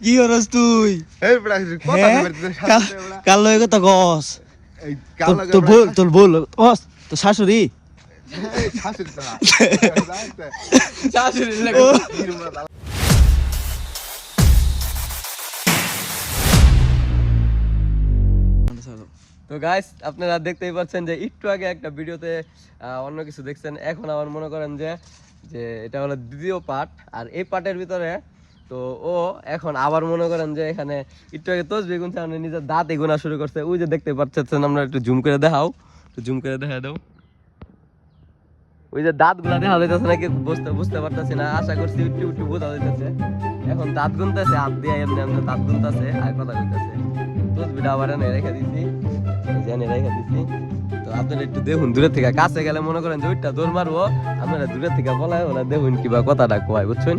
কি করস তুই? এই বড়া কথা কাল লগে কথা কস। এই কাল তোর বল কস তো শাশুড়ি। এই শাশুড়ি তো না শাশুড়ি লাগে তো গাইস আপনারা দেখতেই পাচ্ছেন যে একটু আগে একটা ভিডিওতে অন্য কিছু দেখছেন, এখন আবার মনে করেন যে যে এটা হলো দ্বিতীয় পার্ট। আর এই পার্টের ভিতরে তো ও এখন আবার মনে করেন যে এখানে একটু আগে তসবিহ গুনছে, মানে নিজের দাঁতে গোনা শুরু করছে। ওই যে দেখতে পাচ্ছেন, আমরা একটু জুম করে দেখাও, একটু জুম করে দেখা দাও। ওই যে দাঁত গুলা দেখা যাইতেছে নাকি বুঝতে পারতেছি না, আশা করছি একটু একটু বোঝা যাইতেছে। এখন দাঁত গুনতেছে, হাত দিয়ে এমনি এমনি দাঁত গুনতেছে আর কথা কইতেছে। তসবিহটা আবার এনে রেখে দিছি, এনে রেখে দিছি। তো আপনারা একটু দেখুন দূরের থেকে, কাছে গেলে মনে করেন যে ওইটা দৌড় মারবো, আপনারা দূরের থেকে বলায় ওরা দেখুন কিবা কথাটা কয়, বুঝছেন?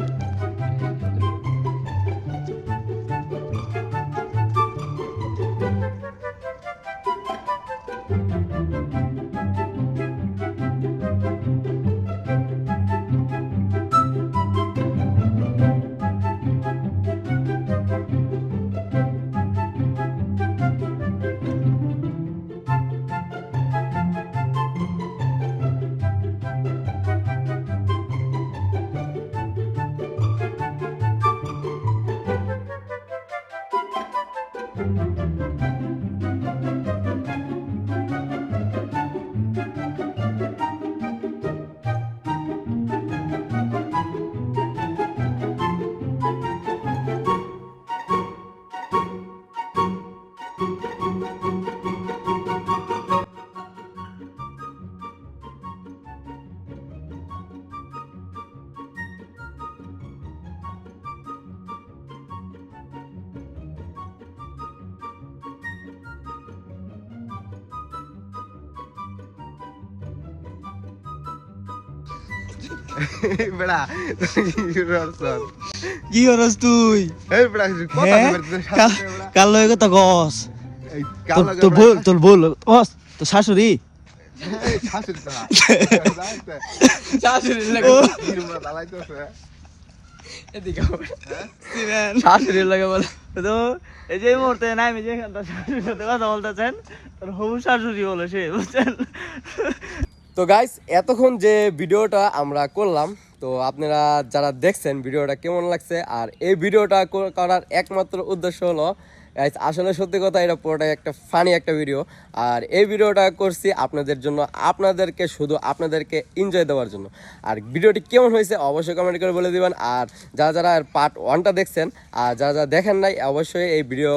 এই বড়া কি করস তুই? এই বড়া কথা কাল লগে কথা কস। এই কাল তোর বল কস তো শাশুড়ি। এই শাশুড়ি তো না শাশুড়ি লাগে এদিকে শাশুড়ি লাগে বলে। তো এই যে মুহূর্তে নামি যে শাশুড়ির সাথে কথা বলতেছেন, তোর হবু শাশুড়ি হলো সে, বুঝছেন? তো গাইস এতক্ষণ যে ভিডিওটা আমরা করলাম, তো আপনারা যারা দেখছেন ভিডিওটা কেমন লাগছে? আর এই ভিডিওটা করার একমাত্র উদ্দেশ্য হলো গাইস, আসলে সত্যি কথা এটা পুরোটাই একটা ফানি একটা ভিডিও। আর এই ভিডিওটা করছি আপনাদের জন্য, শুধু আপনাদেরকে এনজয় দেওয়ার জন্য। আর ভিডিওটি কেমন হয়েছে অবশ্যই কমেন্ট করে বলে দিবেন। আর যারা পার্ট 1টা দেখছেন আর যারা দেখেন নাই, অবশ্যই এই ভিডিও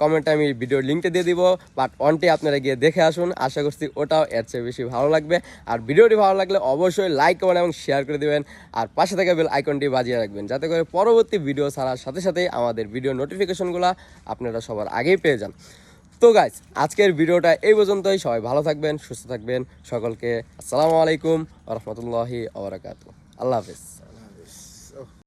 কমেন্টে আমি ভিডিওর লিঙ্কটা দিয়ে দিব। পার্ট 1টি আপনারা গিয়ে দেখে আসুন, আশা করছি ওটাও এর চেয়ে বেশি ভালো লাগবে। আর ভিডিওটি ভালো লাগলে অবশ্যই লাইক কমেন্ট এবং শেয়ার করে দিবেন। আর পাশে থাকা বেল আইকনটি বাজিয়ে রাখবেন, যাতে করে পরবর্তী ভিডিও ছাড়ার সাথে সাথেই আমাদের ভিডিও নোটিফিকেশনগুলো আপনারা সবার আগেই পেয়ে যান। তো গাইস আজকের ভিডিওটা এই পর্যন্তই। সবাই ভালো থাকবেন, সুস্থ থাকবেন। সকলকে আসসালামু আলাইকুম ওয়া রাহমাতুল্লাহি ওয়া বারাকাতুহু। আল্লাহ হাফেজ।